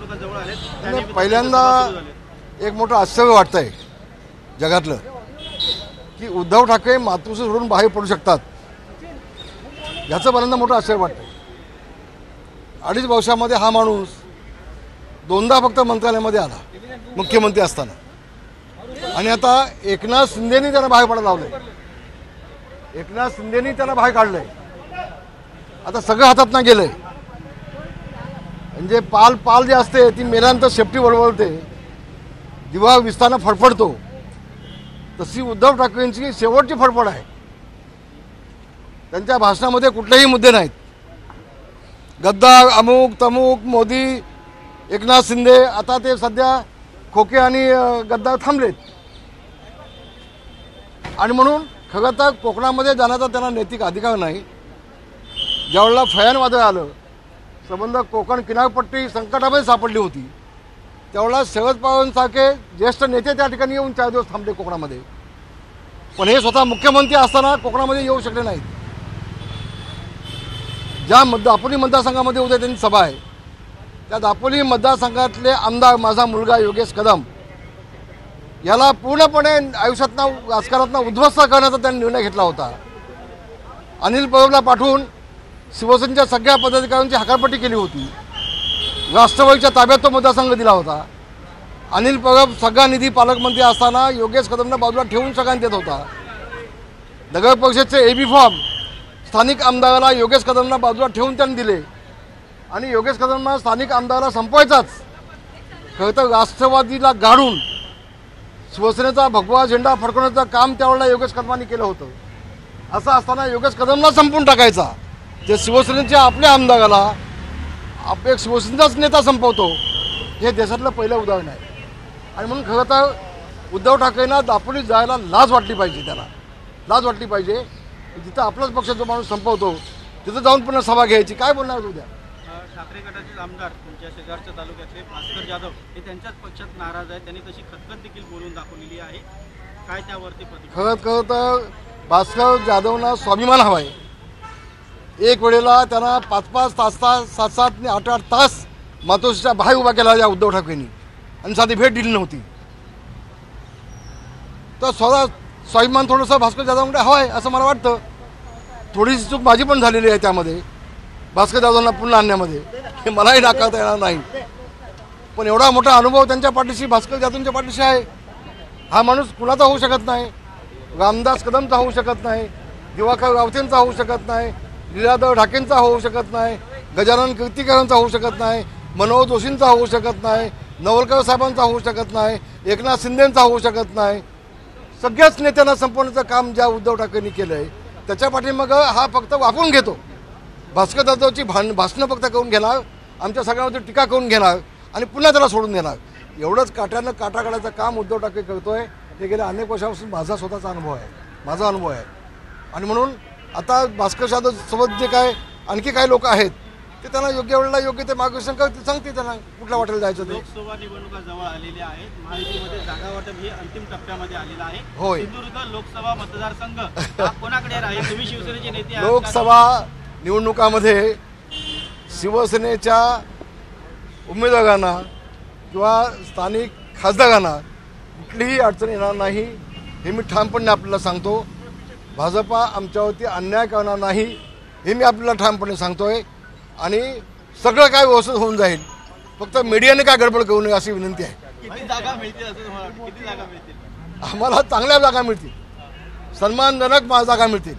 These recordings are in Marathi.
निवडणुका जवळ आल्या पहिल्यांदा एक मोठं आश्चर्य वाटतंय जगातलं की उद्धव ठाकरे मातृश्री सोडून बाहेर पडू शकतात, याचं पहिल्यांदा मोठं आश्चर्य वाटतं. 2.5 वर्षामध्ये हा माणूस 2दा फक्त मंत्रालयामध्ये आला मुख्यमंत्री असताना, आणि आता एकनाथ शिंदेनी त्यांना बाहेर पडायला लावलंय. एकनाथ शिंदेनी त्यांना बाहेर काढलंय. आता सगळं हातातनं गेलंय. म्हणजे पाल जे असते ती मेल्यानंतर शेपटी वळवळते, दिवा विस्तारानं फडफडतो, तशी उद्धव ठाकरेंची शेवटची फडफड आहे. त्यांच्या भाषणामध्ये कुठलेही मुद्दे नाहीत. गद्दार, अमुक तमुक, मोदी, एकनाथ शिंदे, आता ते सध्या खोके आणि गद्दार थांबलेत. आणि म्हणून खरं तर कोकणामध्ये जाण्याचा त्यांना नैतिक अधिकार नाही. ज्यावेळेला फयान वादळ आलं, संबंध कोकण किनारपट्टी संकटामध्ये सापडली होती, त्यावेळेला शरद पवारांसारखे ज्येष्ठ नेते त्या ठिकाणी येऊन 4 दिवस थांबले कोकणामध्ये. पण हे स्वतः मुख्यमंत्री असताना कोकणामध्ये येऊ शकले नाहीत. ज्या दापोली मतदारसंघामध्ये उद्या त्यांची सभा आहे, त्या दापोली मतदारसंघातले आमदार माझा मुलगा योगेश कदम याला पूर्णपणे आयुष्यातनं राजकारणातनं उद्ध्वस्त करण्याचा त्यांनी निर्णय घेतला होता. अनिल परबला पाठवून शिवसेनेच्या सगळ्या पदाधिकाऱ्यांची हकालपट्टी केली होती. राष्ट्रवादीच्या ताब्यात तो मतदारसंघ दिला होता. अनिल परब सगळा निधी पालकमंत्री असताना योगेश कदमला बाजूला ठेवून सगळ्यांना देत होता. नगर परिषदचे एबी फॉर्म स्थानिक आमदाराला योगेश कदमला बाजूला ठेवून त्यांनी दिले, आणि योगेश कदमला स्थानिक आमदाराला संपवायचाच. खरं तर राष्ट्रवादीला गाडून शिवसेनेचा भगवा झेंडा फडकवण्याचं काम त्यावेळेला योगेश कदमांनी केलं होतं. असं असताना योगेश कदमला संपवून टाकायचा, जे शिवसेनेच्या आपल्या आमदाराला एक शिवसेनेचाच नेता संपवतो, हे देशातलं पहिलं उदाहरण आहे. आणि म्हणून खरं तर उद्धव ठाकरेंना दापोलीत जायला लाज वाटली पाहिजे. त्याला लाज वाटली पाहिजे. जिथं आपलाच पक्ष जो माणूस संपवतो तिथं जाऊन पुन्हा सभा घ्यायची. काय बोलणार उद्या? ठाकरे गटाचे आमदार तुमच्या शेजारच्या तालुक्यातले भास्कर जाधव हे त्यांच्याच पक्षात नाराज आहेत. त्यांनी तशी खतखत देखील बोलून दाखवलेली आहे. काय त्यावरती प्रतिक्रिया? खरं तर भास्कर जाधवना स्वाभिमान हवा आहे. एक वेळेला त्यांना 5-5 तास 7-7 आणि 8-8 तास मातोश्रीच्या बाहेर उभा केला या उद्धव ठाकरेंनी, आणि साधी भेट दिली नव्हती. तर स्वतः स्वाभिमान थोडंसं भास्कर जाधवकडे हवं आहे असं मला वाटतं. थोडीशी चूक माझी पण झालेली आहे त्यामध्ये, भास्कर जाधवना पुन्हा आणण्यामध्ये. हे मलाही नाकारता येणार नाही. पण एवढा मोठा अनुभव त्यांच्या पाठीशी, भास्कर जाधवच्या पाठीशी आहे. हा माणूस कुणाचा होऊ शकत नाही. रामदास कदमचा होऊ शकत नाही, दिवाकर रावतेंचा होऊ शकत नाही, लीलाधर ढाकेंचा होऊ शकत नाही, गजानन कीर्तिकरांचा होऊ शकत नाही, मनोज जोशींचा होऊ शकत नाही, नवलकर साहेबांचा होऊ शकत नाही, एकनाथ शिंदेंचा होऊ शकत नाही. सगळ्याच नेत्यांना संपवण्याचं काम ज्या उद्धव ठाकरेंनी केलं आहे, त्याच्या पाठीमाग हा फक्त वापरून घेतो. भास्कर जाधवची भाषणं फक्त करून घेणार, आमच्या सगळ्यांवरती टीका करून घेणार, आणि पुन्हा त्याला सोडून देणार. एवढंच काट्यानं काटा काढायचं काम उद्धव ठाकरे करतोय. हे गेल्या अनेक वर्षापासून माझा स्वतःचा अनुभव आहे, माझा अनुभव आहे. आणि म्हणून आता भास्कर जाधव सोबत जे काय आणखी काही लोक आहेत ते त्यांना योग्य वेळेला योग्य ते मार्गदर्शन करते, सांगते त्यांना कुठल्या वाटेला जायचं ते. लोकसभा निवडणुका जवळ आलेल्या आहेत. महायुतीमध्ये जागा वाटप ही अंतिम टप्प्यामध्ये आलेलं आहे. होय. सिंधुदुर्ग लोकसभा मतदारसंघ हा कोणाकडे राहील? तुम्ही शिवसेनेचे नेते आहात. लोकसभा निवडणुकामध्ये शिवसेनेच्या उमेदवारांना किंवा स्थानिक खासदारांना कुठलीही अडचण येणार नाही, हे मी ठामपणे आपल्याला सांगतो. भाजपा आमच्यावरती अन्याय करणार नाही, हे मी आपल्याला ठामपणे सांगतोय. आणि सगळं काय व्यवस्थित होऊन जाईल. फक्त मीडियाने काय गडबड करू नये अशी विनंती आहे. किती जागा मिळतील असं तुम्हाला वाटतं? किती जागा मिळतील? आम्हाला चांगल्या जागा मिळतील, सन्मानजनक जागा मिळतील,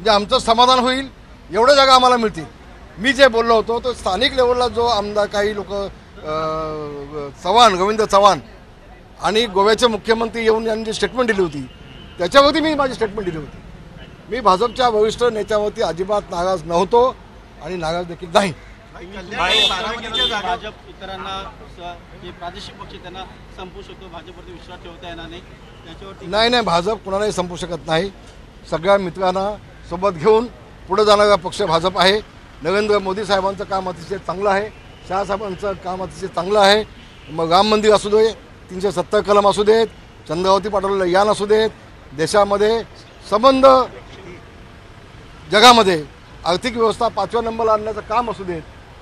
जे आमचं समाधान होईल एवढ्या जागा आम्हाला मिळतील. मी जे बोललो होतो तो स्थानिक लेवलला जो आमदार काही लोक चव्हाण, गोविंद चव्हाण आणि गोव्याचे मुख्यमंत्री येऊन यांनी जी स्टेटमेंट दिली होती त्याच्यावरती मी माझी स्टेटमेंट दिली होती. मी भाजपच्या वरिष्ठ नेत्यावरती अजिबात नाराज नव्हतो आणि नाराज देखील नाही. भाजप इतरांना जे प्रादेशिक पक्ष त्यांना संपू शकतो, भाजपवरती विश्वास ठेवता येणार नाही त्याच्यावरती? नाही, भाजप कुणालाही संपू शकत नाही. सगळ्या मित्रांना सोबत घेऊन पुढे जाणारा पक्ष भाजप आहे. नरेंद्र मोदी साहेबांचं काम अतिशय चांगलं आहे, शहासाहेबांचं काम अतिशय चांगलं आहे. मग राम मंदिर असू दे, 370 कलम असू देत, चंद्रावती पाठवलेलं यान असू देत, देशामध्ये संबंध जगामध्ये आर्थिक व्यवस्था 5व्या नंबरला आणण्याचं काम असू देत,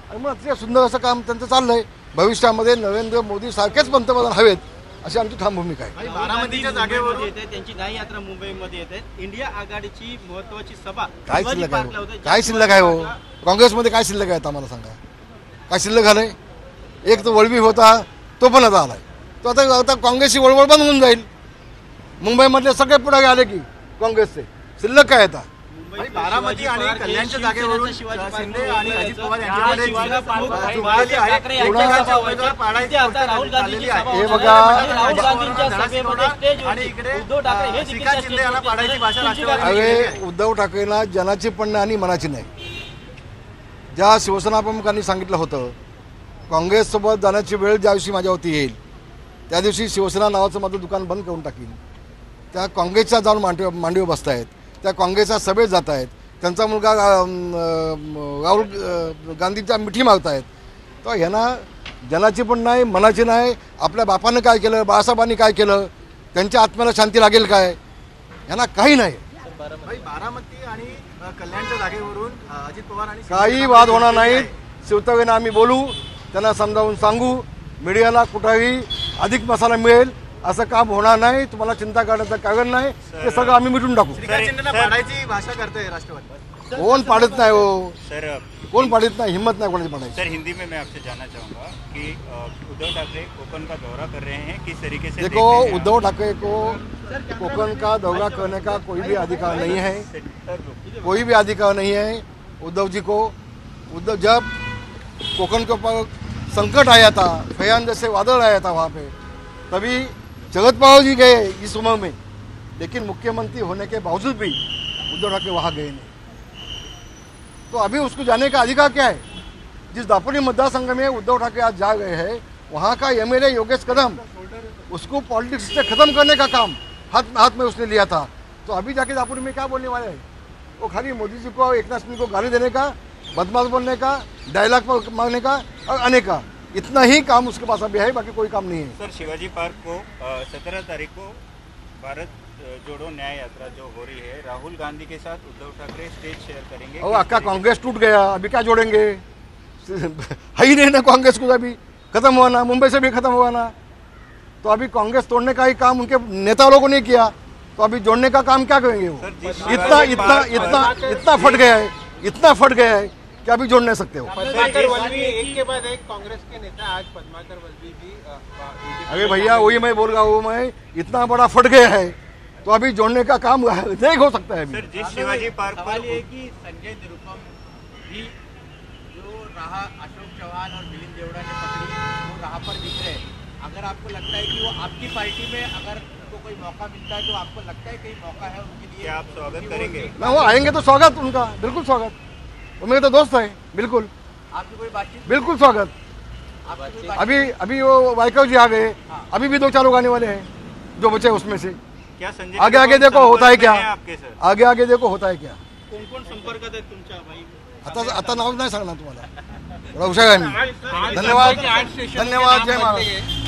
आणि मग अतिशय सुंदर असं काम त्यांचं चाललं आहे. भविष्यामध्ये नरेंद्र मोदी सारखेच पंतप्रधान हवेत अशी आमची ठाम भूमिका आहे. बारामतीच्या जागेवर येते, त्यांची न्याय यात्रा मुंबईमध्ये येते. इंडिया आघाडीची महत्वाची सभा काय शिवाजी शिल्लक पार्कला आहे होते. काय शिल्लक आहे हो काँग्रेसमध्ये काय शिल्लक आहे आम्हाला सांगा काय शिल्लक झालंय. एक तो वळवी होता तो पण आता आलाय तो आता काँग्रेसची वळवळ बंद होऊन जाईल. मुंबईमधले सगळे पुढे आले की काँग्रेसचे शिल्लक काय आता. मुंबईत बारामती आणि शिवाजी पार्क हे कल्याणच्या शिवसेनेचं जागेवरून शिवाजी पार्क शिंदे आणि अजित पवार हा यांच्यामध्ये शिवाजी पार्क जुळलेली आहे. ठाकरे एकेकाच्या यांच्या उमेदवार पाडायची इथे आता राहुल गोष्ट गांधींची चाललेली आहे. सभा हे होणार बघा, आहे. राहुल अजित गांधींच्या पवारांना सभेमध्ये धडा स्टेजवरती आणि इकडे उद्धव ठाकरे हे देखील शिखा त्या शिंदे यांना स्टेजवरती पाडायची भाषा तुमची राष्ट्रवादी काय- अरे उद्धव ठाकरेंना जनाची पण नाही आणि मनाची नाही. ज्या शिवसेना प्रमुखांनी सांगितलं होतं काँग्रेससोबत जाण्याची वेळ ज्या दिवशी माझ्यावरती येईल त्या दिवशी शिवसेना नावाचं माझं दुकान बंद करून टाकीन. त्या काँग्रेसच्या जाऊन मांडीवर बसतायत त्या काँग्रेसच्या सभेत जात आहेत त्यांचा मुलगा राहुल गांधींच्या मिठी मारतायत. तर ह्यांना जनाची पण नाही मनाची नाही. आपल्या बापानं काय केलं बाळासाहेबांनी काय केलं त्यांच्या आत्म्याला शांती लागेल काय ह्यांना काही नाही. बारामती आणि कल्याणच्या जागेवरून अजित पवार आणि शिंदे काही यांना वाद होणार जुळलेली नाहीत. आहे. शिवसेनेनं आम्ही बोलू त्यांना समजावून सांगू मीडियाला कुठेही अधिक मसाला मिळेल असं काम होणार नाही. तुम्हाला चिंता करण्याचं कारण नाही ते सगळं आम्ही मिटून टाकू. शिखा शिंदेला पाडायची भाषा करते राष्ट्रवादी. कोण पाडत नाही हो सर कोण पाडत नाही हिम्मत नाही कोणाची पाडायची. सर हिंदी में मैं आपसे जानना चाहूँगा कि उद्धव ठाकरे कोकण का दौरा कर रहे हैं किस तरीके से देखो देख रहे हैं आप? उद्धव ठाकरे को कोकण का दौरा करने का कोई भी अधिकार नहीं है. कोई भी अधिकार नहीं है उद्धव जी को. उद्धव जब कोकण के ऊपर संकट आया था फयान जैसे वादल आया था वहाँ पे तभी जगत पवार जी गए इस उम्र में लेकिन मुख्यमंत्री होने के बावजूद भी उद्धव ठाकरे वहाँ गए नहीं. तो अभी उसको जाने का अधिकार क्या है. जिस दापोली मतदार संघ में उद्धव ठाकरे आज जा गए हैं वहाँ का एमएलए योगेश कदम उसको पॉलिटिक्स से खत्म करने का काम हाथ में उसने लिया था. तो अभी जाके दापोली में क्या बोलने वाले हैं वो खाली मोदी जी को एकनाथ शिंदे को गाली देने का बदमाश बोलने का डायलॉग मारने का और आने का इतना ही काम उसके पास अभी है बाकी कोई काम नहीं है. सर शिवाजी पार्क को 17 तारीख को भारत जोड़ो न्याय यात्रा जो हो रही है राहुल गांधी के साथ उद्धव ठाकरे स्टेज शेयर करेंगे. और आपका कांग्रेस टूट गया अभी क्या जोड़ेंगे है ही नहीं ना कांग्रेस को. अभी खत्म हुआ ना मुंबई से भी खत्म हुआ ना. तो अभी कांग्रेस तोड़ने का ही काम उनके नेता लोगों ने किया तो अभी जोड़ने का काम क्या करेंगे वो. सर, जिस इतना शिवाजी इतना पार्क इतना इतना फट गया है इतना फट गया है कि अभी जोड़ नहीं सकते हो. पद्माकर वल्वी एक के बाद एक कांग्रेस के नेता आज पद्माकर वल्वी भी अरे भैया वही मैं बोल रहा हूँ मैं इतना बड़ा फट गया है तो अभी जोड़ने का काम नहीं हो सकता है अभी. सर जिस शिवाजी पार्क सवाल ये है पर कि संजय निरुपम भी जो राह अशोक चौहान और मिलिंद देवड़ा ने पकड़ी वो राह पर दिख रहे हैं. अगर आपको लगता है कि वो आपकी पार्टी में अगर उनको कोई मौका मिलता है तो आपको लगता है कहीं मौका है उनके लिए क्या आप स्वागत करेंगे? ना वो आएंगे तो स्वागत उनका बिल्कुल स्वागत. वो मेरे तो दोस्त है बिल्कुल आपकी कोई बातचीत बिल्कुल स्वागत. आपकी कोई अभी अभी वो वाइकव जी आ गए अभी भी 2-4 लोग आने वाले हैं जो बचे उसमें से. क्या संजय आगे आगे निरुपम देखो होता है संपर्क क्या में आपके सर आगे आगे देखो होता है क्या. कोण कोण संपर्कात आहेत तुमच्या भाई. आता नाव नाही सांगणार तुम्हाला. थोडा हुशार आहे मी. धन्यवाद धन्यवाद जय महाराज.